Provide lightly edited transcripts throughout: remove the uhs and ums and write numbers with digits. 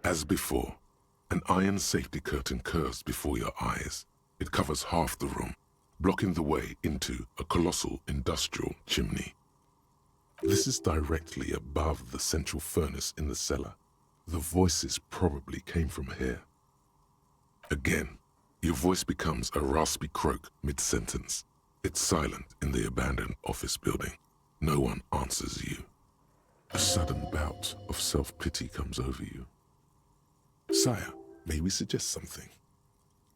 As before, an iron safety curtain curves before your eyes. It covers half the room, blocking the way into a colossal industrial chimney. This is directly above the central furnace in the cellar. The voices probably came from here. Again, your voice becomes a raspy croak mid-sentence. It's silent in the abandoned office building. No one answers you. A sudden bout of self-pity comes over you. Sire, may we suggest something?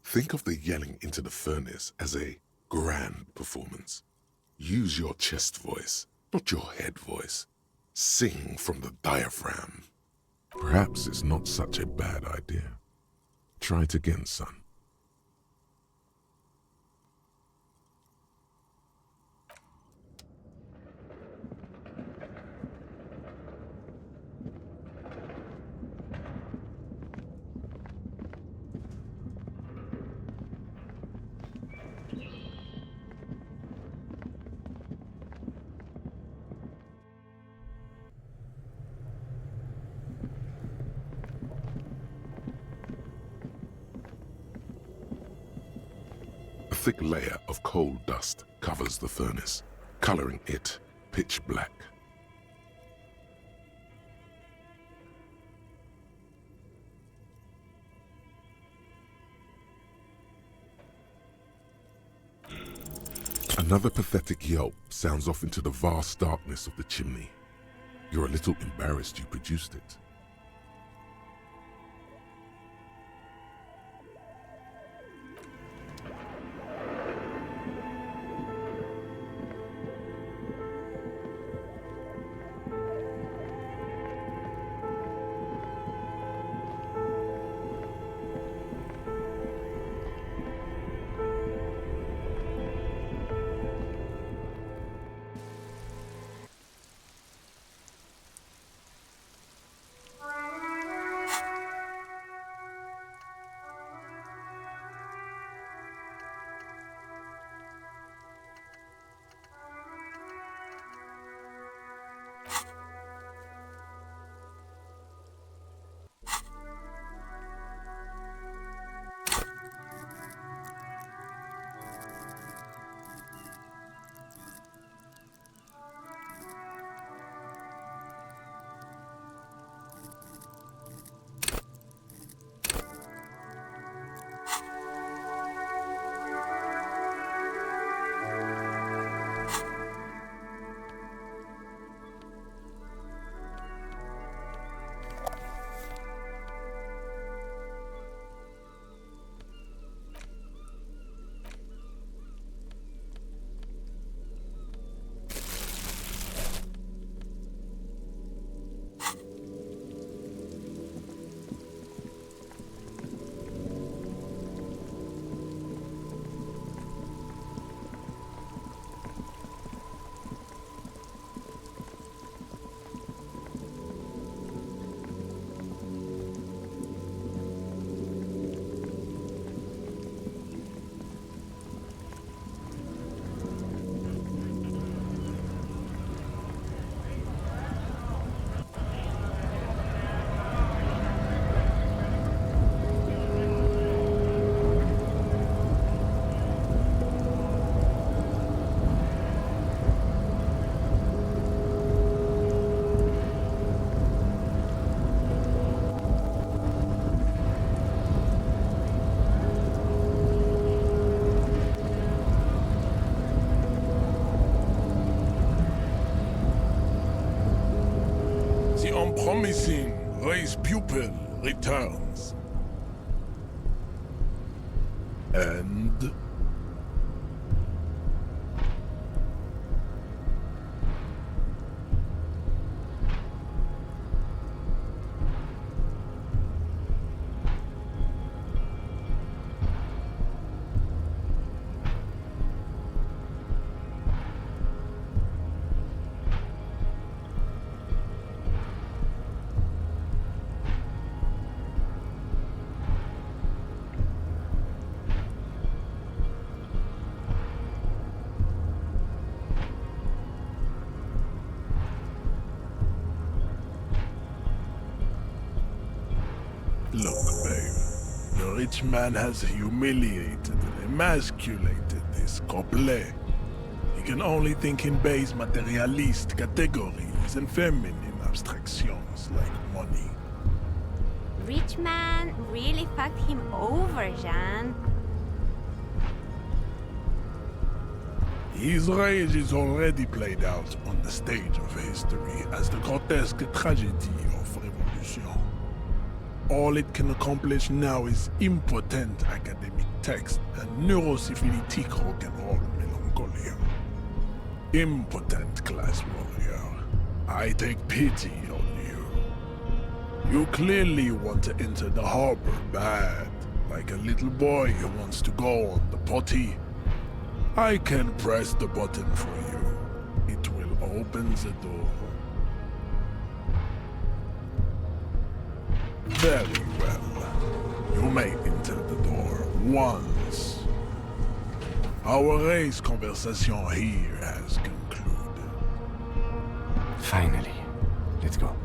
Think of the yelling into the furnace as a grand performance. Use your chest voice, not your head voice. Sing from the diaphragm. Perhaps it's not such a bad idea. Try it again, son. A thick layer of coal dust covers the furnace, coloring it pitch black. Another pathetic yelp sounds off into the vast darkness of the chimney. You're a little embarrassed you produced it. Promising race pupil returns. And Look, babe. The rich man has humiliated and emasculated this couple. He can only think in base materialist categories and feminine abstractions like money. Rich man really fucked him over, Jean. His rage is already played out on the stage of history as the grotesque tragedy of revolution. All it can accomplish now is impotent academic text and neurosyphilitic rock and roll melancholia. Impotent class warrior, I take pity on you. You clearly want to enter the harbor bad, like a little boy who wants to go on the potty. I can press the button for you. It will open the door. Very well. You may enter the door once. Our race conversation here has concluded. Finally. Let's go.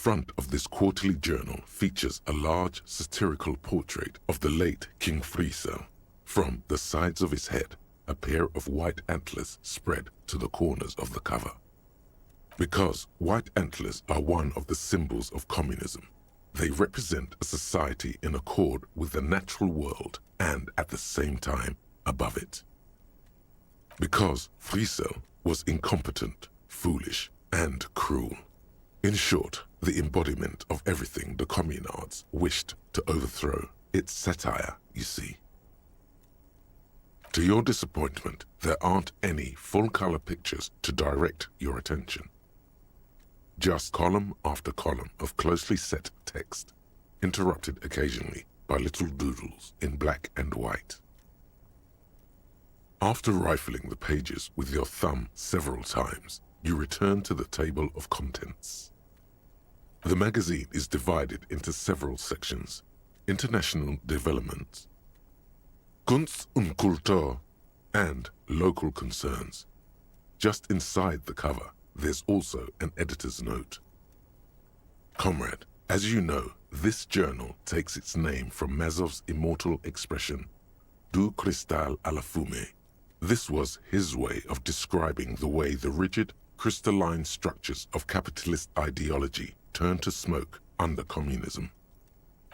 The front of this quarterly journal features a large satirical portrait of the late King Friesel. From the sides of his head, a pair of white antlers spread to the corners of the cover. Because white antlers are one of the symbols of communism, they represent a society in accord with the natural world and at the same time above it. Because Friesel was incompetent, foolish, and cruel. In short, the embodiment of everything the communards wished to overthrow. It's satire, you see. To your disappointment, there aren't any full-color pictures to direct your attention. Just column after column of closely set text, interrupted occasionally by little doodles in black and white. After rifling the pages with your thumb several times, you return to the table of contents. The magazine is divided into several sections: international developments, Kunst und Kultur, and local concerns. Just inside the cover, there's also an editor's note. Comrade, as you know, this journal takes its name from Mazov's immortal expression, du cristal à la fumée. This was his way of describing the way the rigid, crystalline structures of capitalist ideology turned to smoke under communism.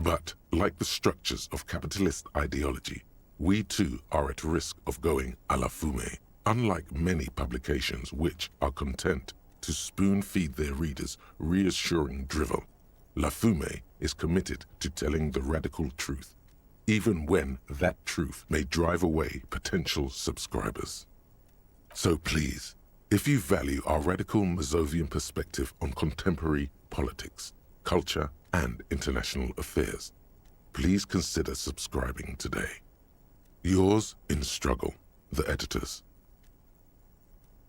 But, like the structures of capitalist ideology, we too are at risk of going à la fumée, unlike many publications which are content to spoon-feed their readers reassuring drivel. La Fumée is committed to telling the radical truth, even when that truth may drive away potential subscribers. So please, if you value our radical Mazovian perspective on contemporary politics, culture, and international affairs, please consider subscribing today. Yours in struggle, the editors.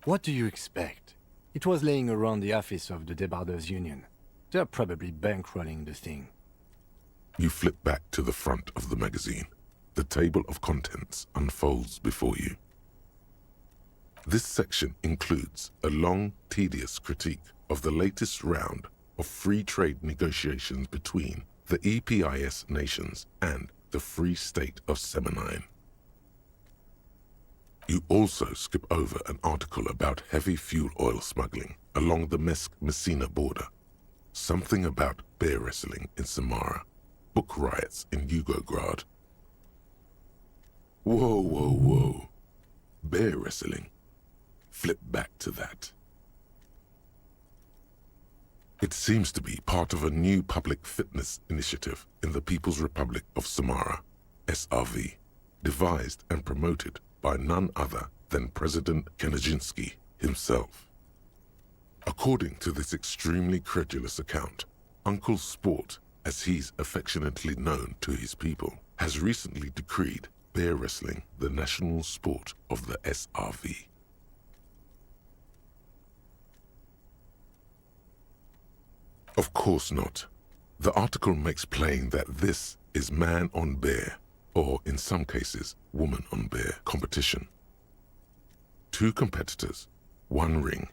What do you expect? It was laying around the office of the Debarders Union. They're probably bankrolling the thing. You flip back to the front of the magazine. The table of contents unfolds before you. This section includes a long, tedious critique of the latest round of free trade negotiations between the EPIS nations and the Free State of Semenine. You also skip over an article about heavy fuel oil smuggling along the Mesk-Messina border, something about bear wrestling in Samara, book riots in Yugograd. Whoa, whoa, whoa. Bear wrestling. Flip back to that. It seems to be part of a new public fitness initiative in the People's Republic of Samara, SRV, devised and promoted by none other than President Kanajinsky himself. According to this extremely credulous account, Uncle Sport, as he's affectionately known to his people, has recently decreed bear wrestling the national sport of the SRV. Of course not. The article makes plain that this is man on bear, or in some cases, woman on bear competition. 2 competitors, 1 ring,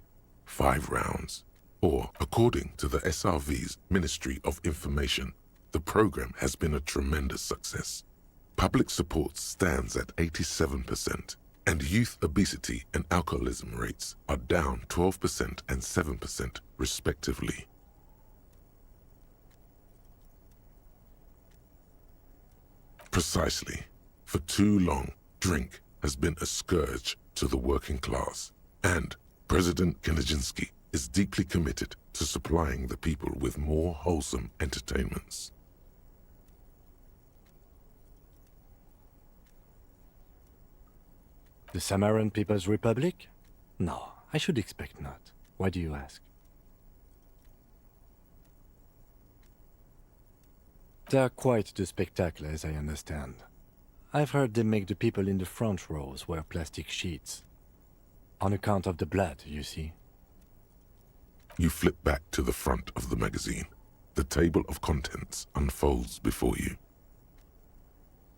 5 rounds, or according to the SRV's Ministry of Information, the program has been a tremendous success. Public support stands at 87%, and youth obesity and alcoholism rates are down 12% and 7% respectively. Precisely. For too long, drink has been a scourge to the working class, and President Kanajinsky is deeply committed to supplying the people with more wholesome entertainments. The Samaran People's Republic? No, I should expect not. Why do you ask? They're quite the spectacle, as I understand. I've heard they make the people in the front rows wear plastic sheets. On account of the blood, you see. You flip back to the front of the magazine. The table of contents unfolds before you.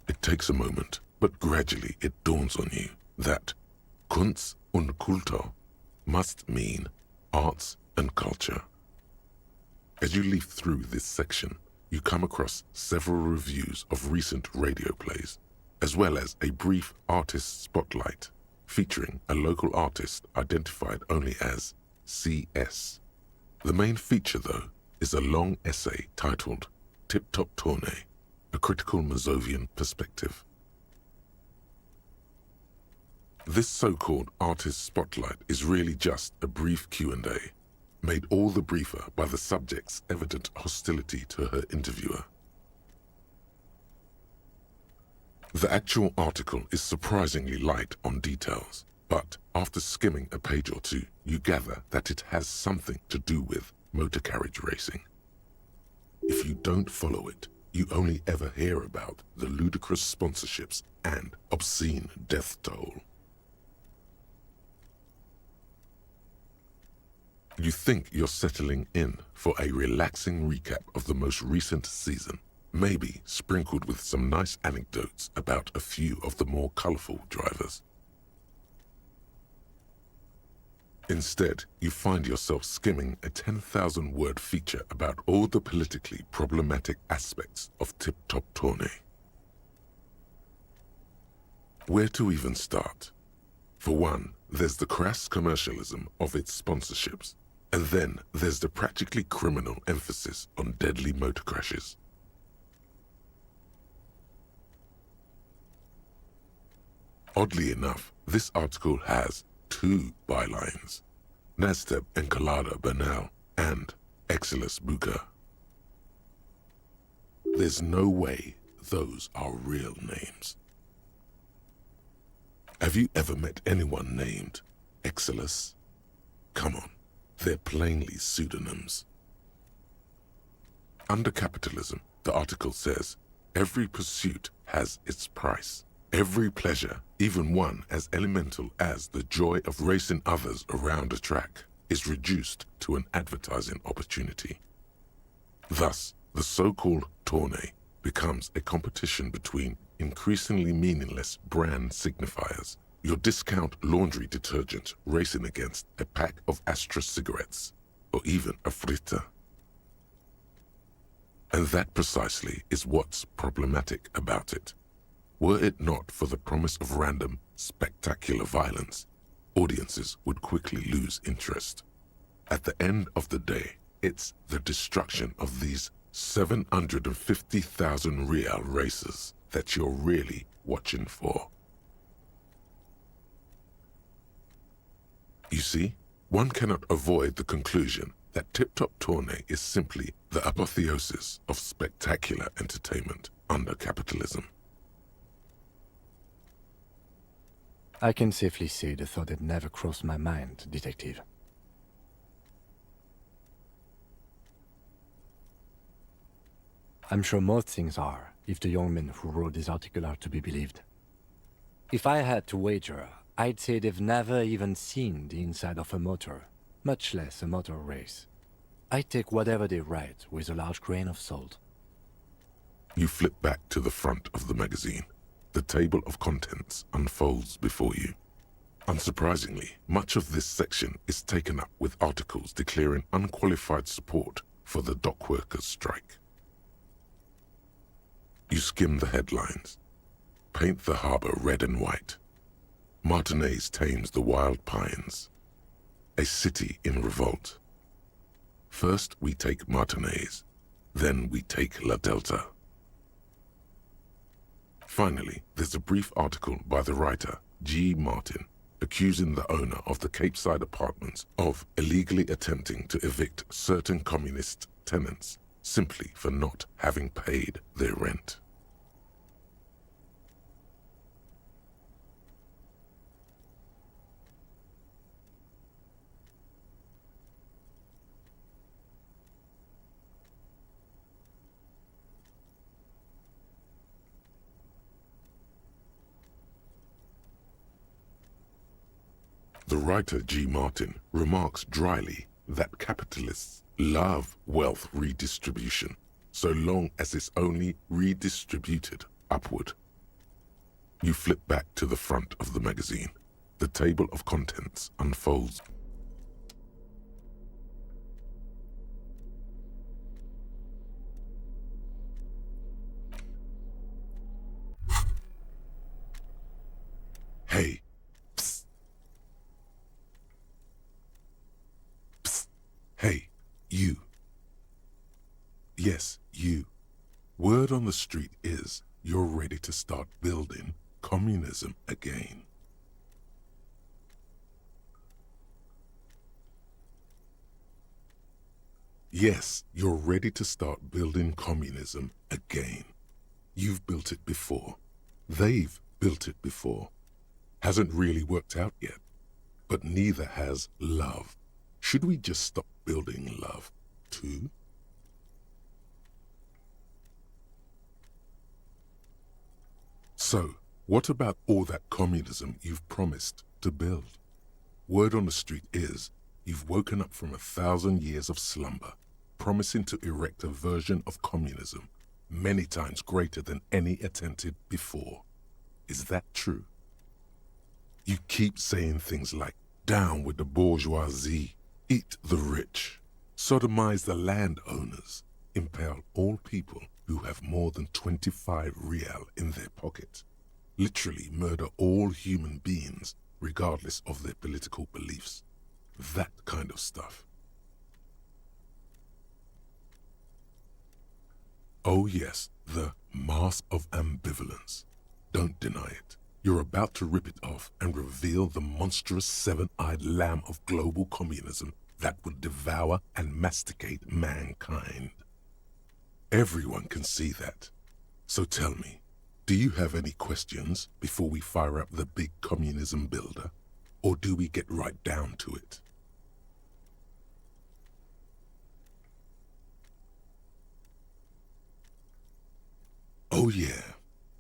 It takes a moment, but gradually it dawns on you that Kunst und Kultur must mean arts and culture. As you leaf through this section, you come across several reviews of recent radio plays, as well as a brief artist spotlight featuring a local artist identified only as CS. The main feature, though, is a long essay titled Tip Top Tournée, a critical Mazovian perspective. This so-called artist spotlight is really just a brief Q&A, made all the briefer by the subject's evident hostility to her interviewer. The actual article is surprisingly light on details, but after skimming a page or two, you gather that it has something to do with motor carriage racing. If you don't follow it, you only ever hear about the ludicrous sponsorships and obscene death toll. You think you're settling in for a relaxing recap of the most recent season, maybe sprinkled with some nice anecdotes about a few of the more colorful drivers. Instead, you find yourself skimming a 10,000-word feature about all the politically problematic aspects of Tip Top Tourney. Where to even start? For one, there's the crass commercialism of its sponsorships, and then there's the practically criminal emphasis on deadly motor crashes. Oddly enough, this article has 2 bylines: Nazteb Encolada Bernal and Exilus Buka. There's no way those are real names. Have you ever met anyone named Exilus? Come on, they're plainly pseudonyms. Under capitalism, the article says, every pursuit has its price. Every pleasure, even one as elemental as the joy of racing others around a track, is reduced to an advertising opportunity. Thus, the so-called tourney becomes a competition between increasingly meaningless brand signifiers, your discount laundry detergent racing against a pack of Astra cigarettes, or even a frita. And that precisely is what's problematic about it. Were it not for the promise of random, spectacular violence, audiences would quickly lose interest. At the end of the day, it's the destruction of these 750,000 real races that you're really watching for. You see, one cannot avoid the conclusion that Tip Top Tourney is simply the apotheosis of spectacular entertainment under capitalism. I can safely say the thought had never crossed my mind, Detective. I'm sure most things are, if the young men who wrote this article are to be believed. If I had to wager, I'd say they've never even seen the inside of a motor, much less a motor race. I take whatever they write with a large grain of salt. You flip back to the front of the magazine. The table of contents unfolds before you. Unsurprisingly, much of this section is taken up with articles declaring unqualified support for the dock workers' strike. You skim the headlines. Paint the harbor red and white. Martinez tames the wild pines. A city in revolt. First we take Martinez, then we take La Delta. Finally, there's a brief article by the writer, G. Martin, accusing the owner of the Capeside Apartments of illegally attempting to evict certain communist tenants simply for not having paid their rent. The writer G. Martin remarks dryly that capitalists love wealth redistribution so long as it's only redistributed upward. You flip back to the front of the magazine. The table of contents unfolds. Hey, psst. Psst. Hey, you. Yes, you. Word on the street is you're ready to start building communism again. Yes, you're ready to start building communism again. You've built it before. They've built it before. Hasn't really worked out yet. But neither has love. Should we just stop building love, too? So, what about all that communism you've promised to build? Word on the street is you've woken up from 1,000 years of slumber, promising to erect a version of communism many times greater than any attempted before. Is that true? You keep saying things like Down with the bourgeoisie, eat the rich, sodomize the landowners, impale all people who have more than 25 real in their pocket, literally murder all human beings regardless of their political beliefs. That kind of stuff. Oh yes, the mask of ambivalence. Don't deny it. You're about to rip it off and reveal the monstrous seven-eyed lamb of global communism that would devour and masticate mankind. Everyone can see that. So tell me, do you have any questions before we fire up the big communism builder? Or do we get right down to it? Oh yeah,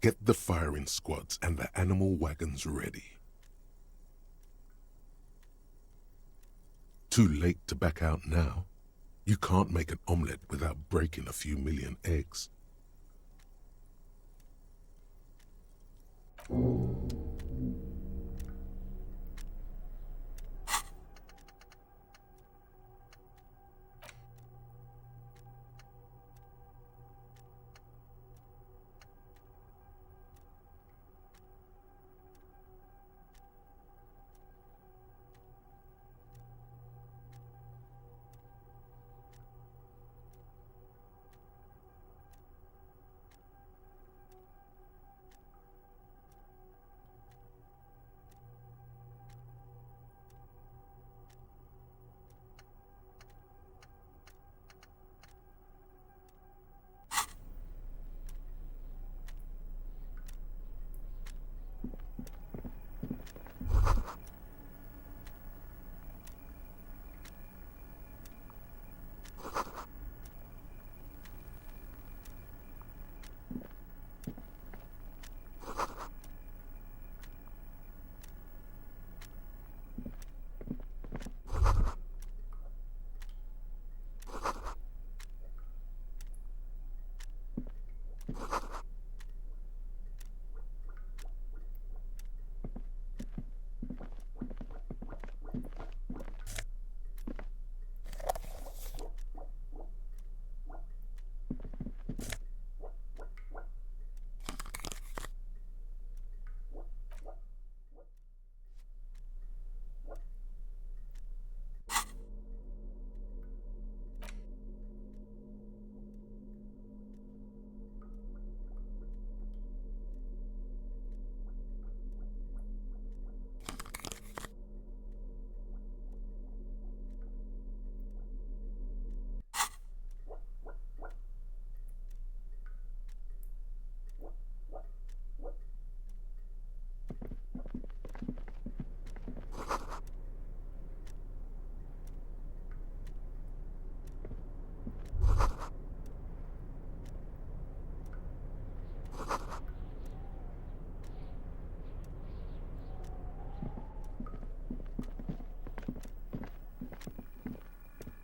get the firing squads and the animal wagons ready. Too late to back out now. You can't make an omelette without breaking a few million eggs.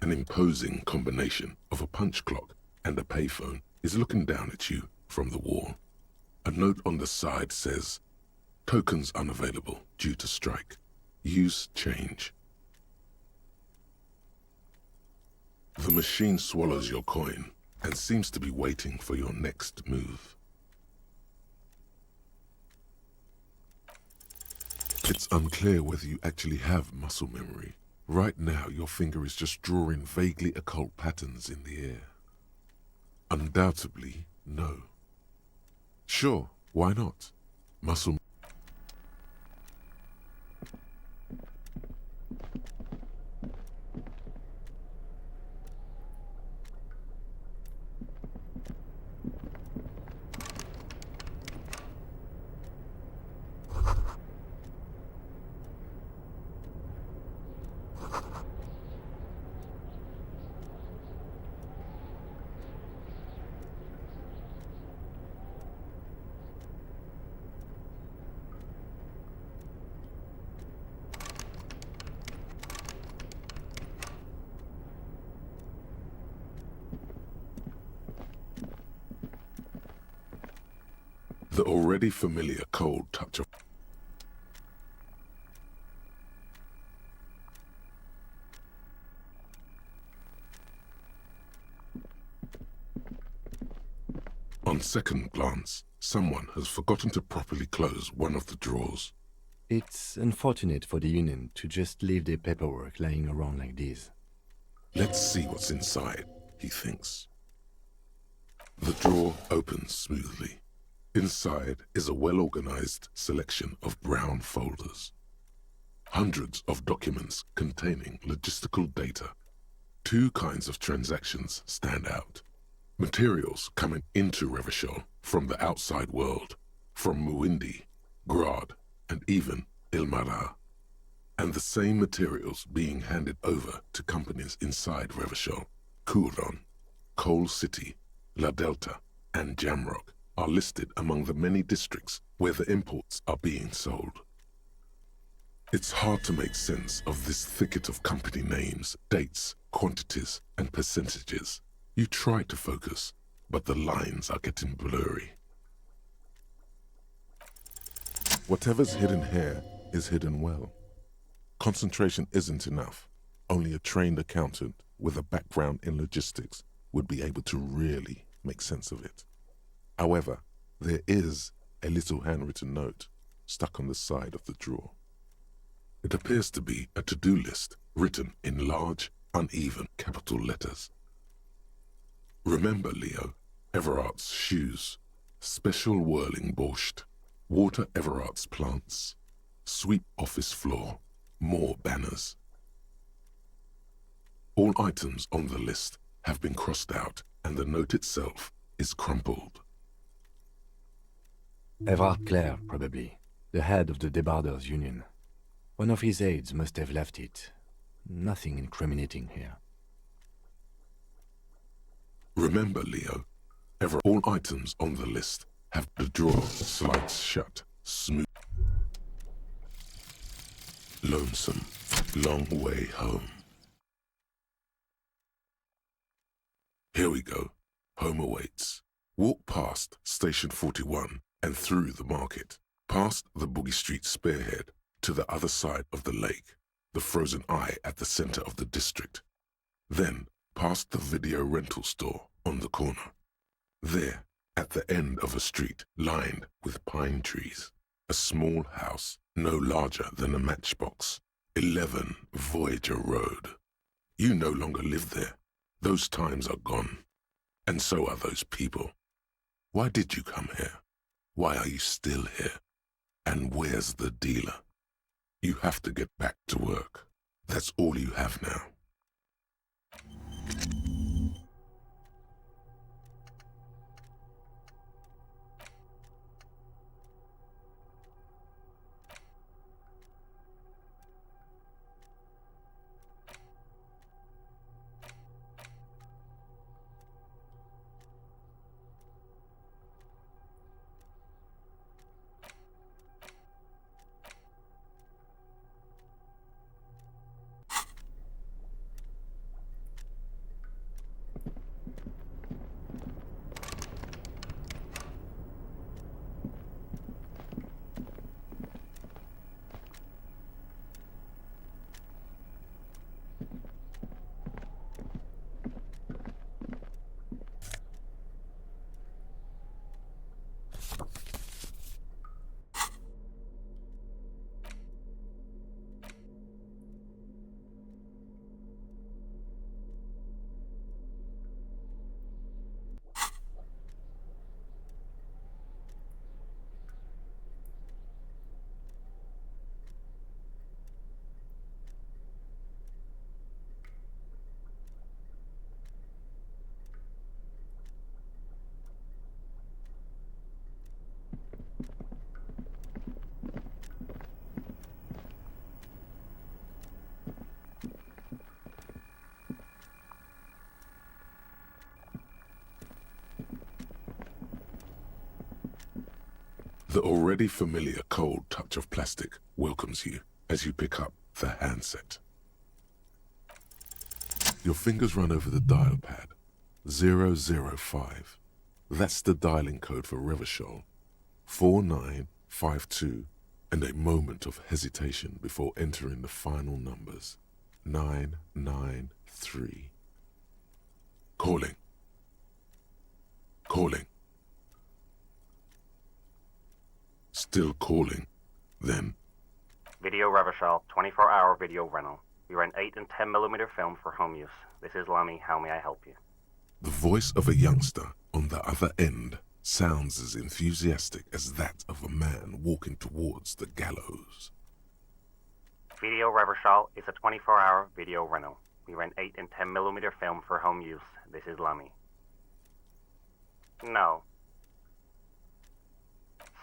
An imposing combination of a punch clock and a payphone is looking down at you from the wall. A note on the side says, "Tokens unavailable due to strike. Use change." The machine swallows your coin and seems to be waiting for your next move. It's unclear whether you actually have muscle memory. Right now, your finger is just drawing vaguely occult patterns in the air. Undoubtedly, no. Sure, why not? Muscle. The already familiar cold touch of On second glance, someone has forgotten to properly close one of the drawers. It's unfortunate for the Union to just leave their paperwork lying around like this. Let's see what's inside, he thinks. The drawer opens smoothly. Inside is a well-organized selection of brown folders. Hundreds of documents containing logistical data. Two kinds of transactions stand out. Materials coming into Revachol from the outside world, from Muindi, Grad, and even Ilmara. And the same materials being handed over to companies inside Revachol, Kuron, Coal City, La Delta, and Jamrock are listed among the many districts where the imports are being sold. It's hard to make sense of this thicket of company names, dates, quantities, and percentages. You try to focus, but the lines are getting blurry. Whatever's hidden here is hidden well. Concentration isn't enough. Only a trained accountant with a background in logistics would be able to really make sense of it. However, there is a little handwritten note stuck on the side of the drawer. It appears to be a to-do list written in large, uneven capital letters. Remember, Leo, Everart's shoes, special whirling borscht, water Everart's plants, sweep office floor, more banners. All items on the list have been crossed out and the note itself is crumpled. Everard Clare, probably, the head of the Debarders Union. One of his aides must have left it. Nothing incriminating here. Remember, Leo, all items on the list have the drawer slides shut, smooth. Lonesome, long way home. Here we go. Home awaits. Walk past Station 41 and through the market, past the Boogie Street spearhead to the other side of the lake, the frozen eye at the center of the district. Then past the video rental store on the corner. There, at the end of a street lined with pine trees, a small house no larger than a matchbox, 11 Voyager Road. You no longer live there. Those times are gone. And so are those people. Why did you come here? Why are you still here? And where's the dealer? You have to get back to work. That's all you have now. The already familiar cold touch of plastic welcomes you as you pick up the handset. Your fingers run over the dial pad. 005. That's the dialing code for Revachol. 4952, and a moment of hesitation before entering the final numbers. 993. Calling. Calling. still calling. Then, Video Revachol, 24-hour video rental. We rent 8 and 10 millimeter film for home use. This is Lummy. How may I help you? the voice of a youngster on the other end sounds as enthusiastic as that of a man walking towards the gallows. Video Revachol is a 24-hour video rental. We rent 8 and 10 millimeter film for home use. This is Lummy. No.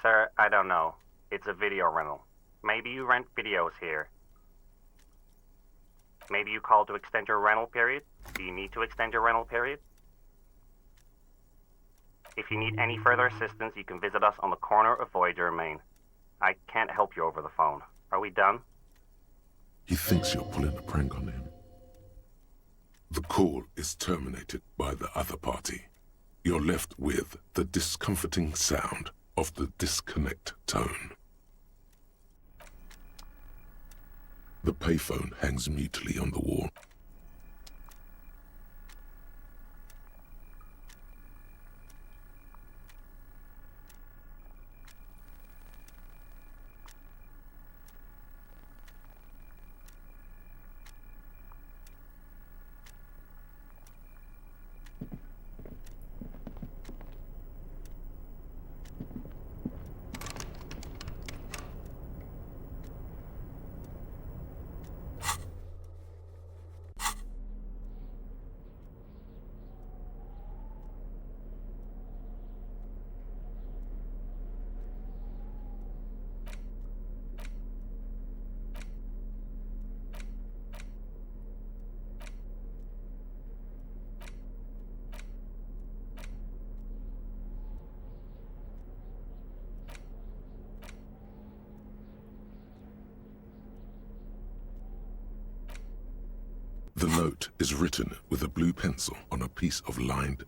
Sir, I don't know. It's a video rental. Maybe you rent videos here. Maybe you called to extend your rental period? Do you need to extend your rental period? If you need any further assistance, you can visit us on the corner of Voyager and Main. I can't help you over the phone. Are we done? He thinks you're pulling a prank on him. The call is terminated by the other party. You're left with the discomforting sound of the disconnect tone. The payphone hangs mutely on the wall. The note is written with a blue pencil on a piece of lined.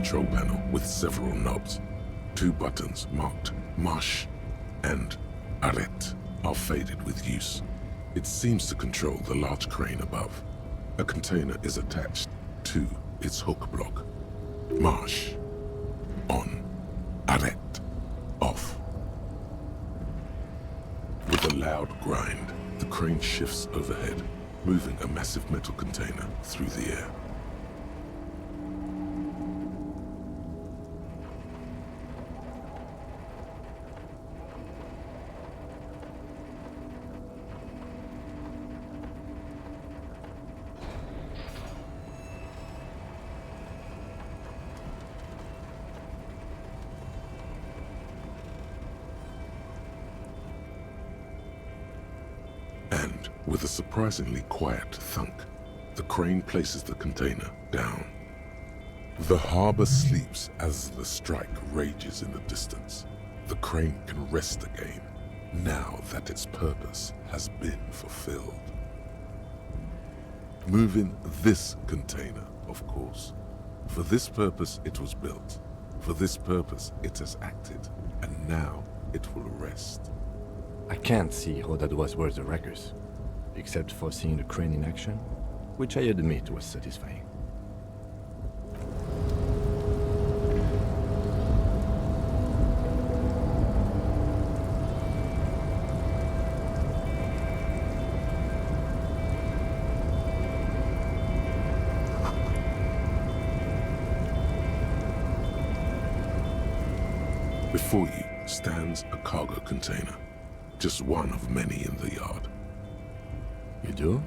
control panel with several knobs. 2 buttons marked Marche and Arrête are faded with use. It seems to control the large crane above. A container is attached to its hook block. Marche. On. Arrête. Off. With a loud grind, the crane shifts overhead, moving a massive metal container through the air. And, with a surprisingly quiet thunk, the crane places the container down. The harbor sleeps as the strike rages in the distance. The crane can rest again, now that its purpose has been fulfilled. Moving this container, of course. For this purpose it was built. For this purpose it has acted. And now it will rest. I can't see how that was worth the wreckers, except for seeing the crane in action, which I admit was satisfying. Before you stands a cargo container, just one of many in the yard. You do?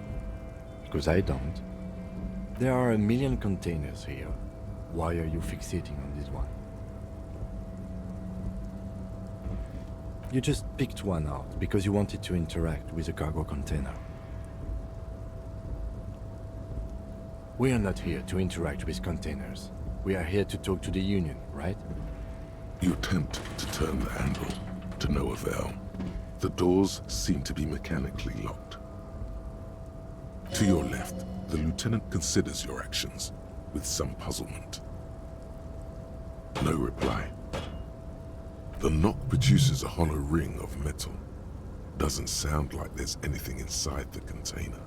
Because I don't. There are 1 million containers here. Why are you fixating on this one? You just picked one out because you wanted to interact with a cargo container. We are not here to interact with containers. We are here to talk to the Union, right? You attempt to turn the handle, to no avail. The doors seem to be mechanically locked. To your left, the lieutenant considers your actions with some puzzlement. No reply. The knock produces a hollow ring of metal. Doesn't sound like there's anything inside the container.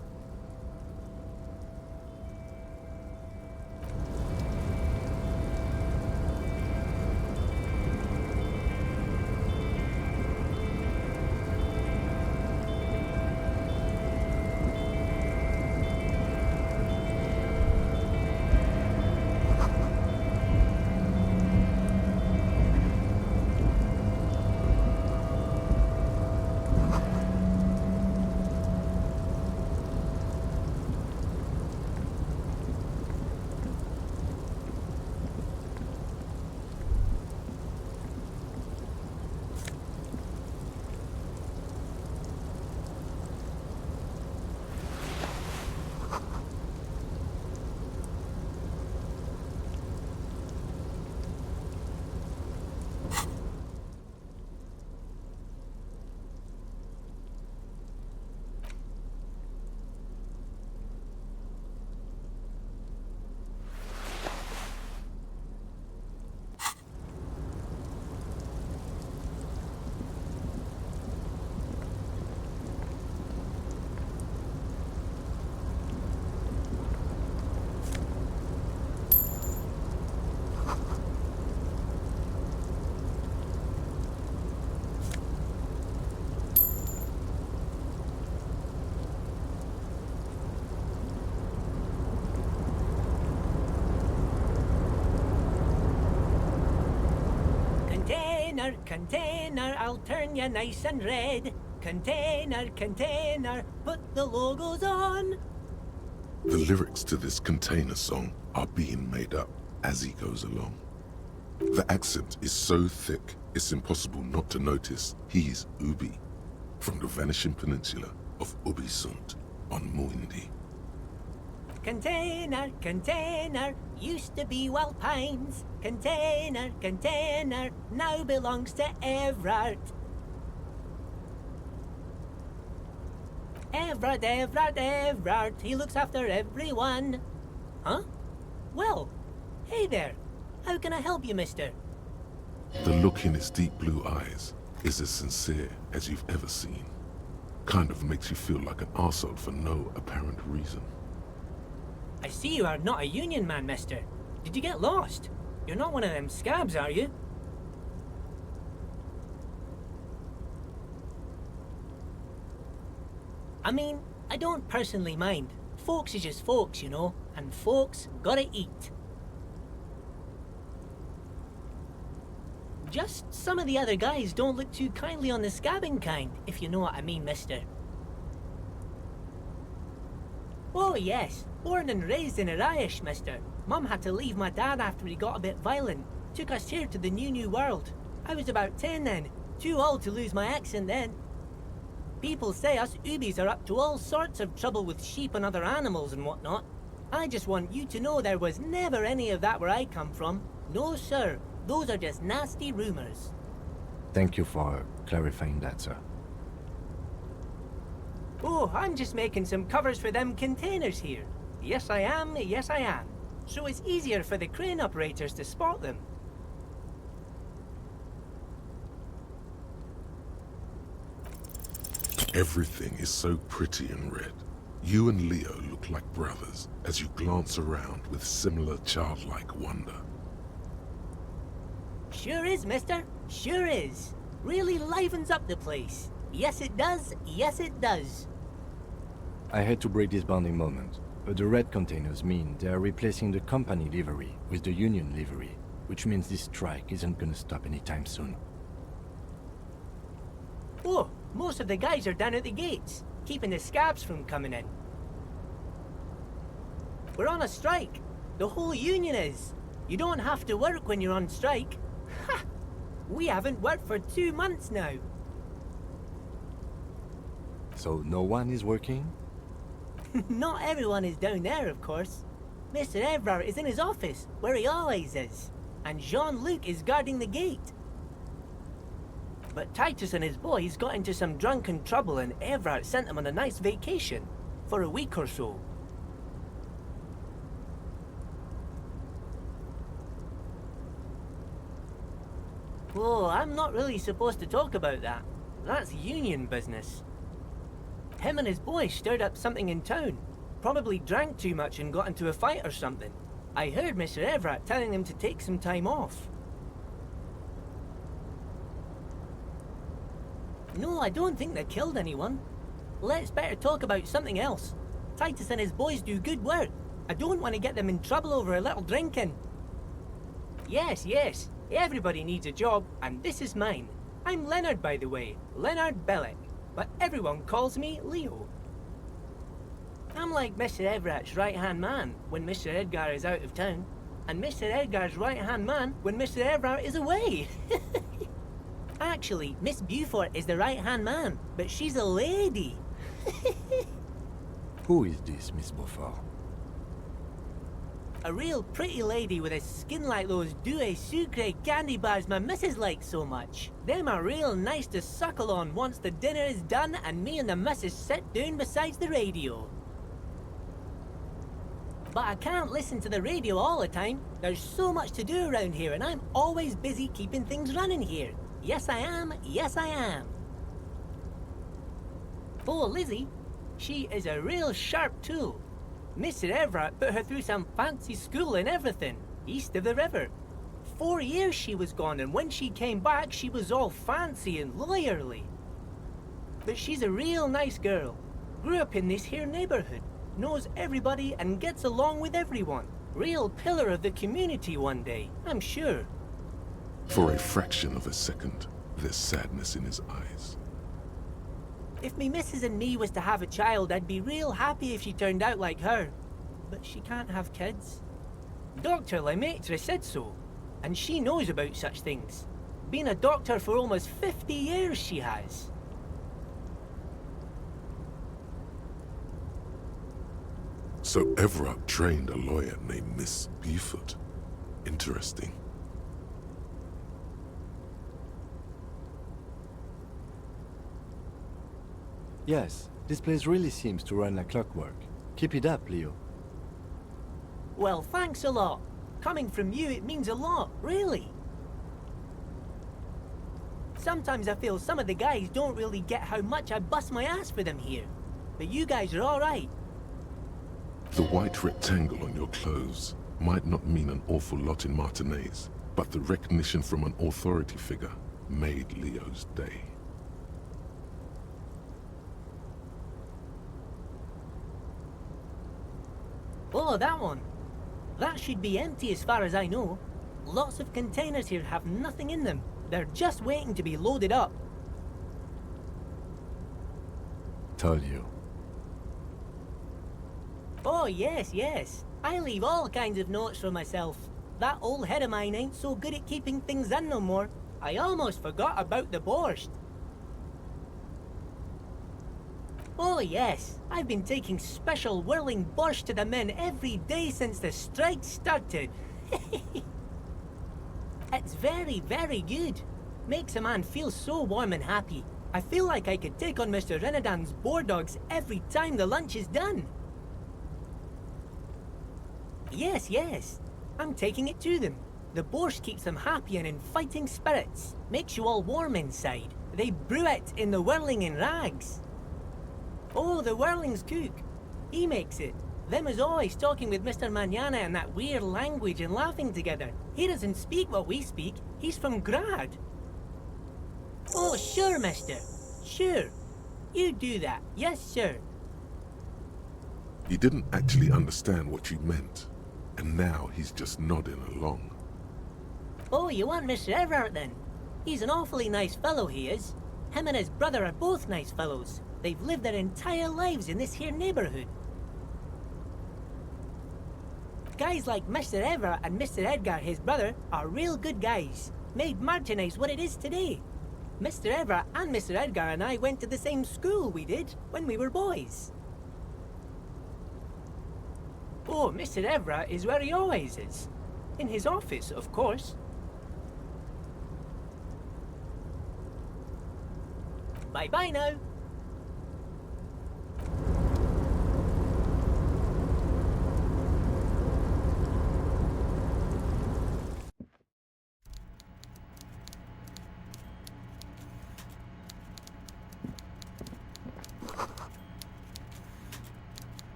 Container, I'll turn you nice and red. Container, put the logos on. The lyrics to this container song are being made up as he goes along. The accent is so thick, it's impossible not to notice he's Ubi, from the vanishing peninsula of Ubisunt on Muindi. Container, used to be Wild Pines. Container, now belongs to Everard. Everard, he looks after everyone. Huh? Well, hey there. How can I help you, mister? The look in his deep blue eyes is as sincere as you've ever seen. Kind of makes you feel like an arsehole for no apparent reason. I see you are not a union man, mister. Did you get lost? You're not one of them scabs, are you? I mean, I don't personally mind. Folks is just folks, you know, and folks gotta eat. Just some of the other guys don't look too kindly on the scabbing kind, if you know what I mean, mister. Oh yes, born and raised in Irish, mister. Mum had to leave my dad after he got a bit violent. Took us here to the new world. I was about 10 then, too old to lose my accent then. People say us Ubis are up to all sorts of trouble with sheep and other animals and whatnot. I just want you to know there was never any of that where I come from. No sir, those are just nasty rumors. Thank you for clarifying that, sir. Oh, I'm just making some covers for them containers here. Yes I am, yes I am. So it's easier for the crane operators to spot them. Everything is so pretty and red. You and Leo look like brothers as you glance around with similar childlike wonder. Sure is, mister. Sure is. Really livens up the place. Yes it does, yes it does. I hate to break this bonding moment, but the red containers mean they are replacing the company livery with the union livery, which means this strike isn't gonna stop anytime soon. Oh, most of the guys are down at the gates, keeping the scabs from coming in. We're on a strike. The whole union is. You don't have to work when you're on strike. Ha! We haven't worked for 2 months now. So no one is working? Not everyone is down there, of course. Mr. Evrard is in his office, where he always is. And Jean-Luc is guarding the gate. But Titus and his boys got into some drunken trouble and Evrard sent them on a nice vacation. For a week or so. Oh, I'm not really supposed to talk about that. That's union business. Him and his boys stirred up something in town. Probably drank too much and got into a fight or something. I heard Mr. Everett telling them to take some time off. No, I don't think they killed anyone. Let's better talk about something else. Titus and his boys do good work. I don't want to get them in trouble over a little drinking. Yes, yes. Everybody needs a job, and this is mine. I'm Leonard, by the way. Leonard Bellick. But everyone calls me Leo. I'm like Mr. Everett's right-hand man when Mr. Edgar is out of town. And Mr. Edgar's right-hand man when Mr. Everett is away. Actually, Miss Beaufort is the right-hand man, but she's a lady. Who is this, Miss Beaufort? A real pretty lady with a skin like those Douai Sucre candy bars my missus likes so much. Them are real nice to suckle on once the dinner is done and me and the missus sit down beside the radio. But I can't listen to the radio all the time. There's so much to do around here and I'm always busy keeping things running here. Yes I am, yes I am. Oh, Lizzie, she is a real sharp tool. Mr. Everett put her through some fancy school and everything, east of the river. 4 years she was gone, and when she came back, she was all fancy and lawyerly. But she's a real nice girl. Grew up in this here neighborhood, knows everybody and gets along with everyone. Real pillar of the community one day, I'm sure. For a fraction of a second, there's sadness in his eyes. If me missus and me was to have a child, I'd be real happy if she turned out like her. But she can't have kids. Dr. Lemaitre said so, and she knows about such things. Been a doctor for almost 50 years, she has. So Everett trained a lawyer named Miss Beaufort. Interesting. Yes, this place really seems to run like clockwork. Keep it up, Leo. Well, thanks a lot. Coming from you, it means a lot, really. Sometimes I feel some of the guys don't really get how much I bust my ass for them here. But you guys are alright. The white rectangle on your clothes might not mean an awful lot in Martinez, but the recognition from an authority figure made Leo's day. Oh, that one. That should be empty as far as I know. Lots of containers here have nothing in them. They're just waiting to be loaded up. Told you. Oh, yes, yes. I leave all kinds of notes for myself. That old head of mine ain't so good at keeping things in no more. I almost forgot about the borscht. Oh, yes. I've been taking special whirling borscht to the men every day since the strike started. It's very, very good. Makes a man feel so warm and happy. I feel like I could take on Mr. Renadan's boar dogs every time the lunch is done. Yes, yes. I'm taking it to them. The borscht keeps them happy and in fighting spirits. Makes you all warm inside. They brew it in the whirling in rags. Oh, the whirling's cook. He makes it. Them is always talking with Mr. Manana in that weird language and laughing together. He doesn't speak what we speak. He's from Grad. Oh, sure, mister. Sure. You do that. Yes, sir. He didn't actually understand what you meant, and now he's just nodding along. Oh, you want Mr. Everard then? He's an awfully nice fellow, he is. Him and his brother are both nice fellows. They've lived their entire lives in this here neighborhood. Guys like Mr. Everett and Mr. Edgar, his brother, are real good guys. Made Martinez what it is today. Mr. Everett and Mr. Edgar and I went to the same school we did when we were boys. Oh, Mr. Everett is where he always is. In his office, of course. Bye-bye now.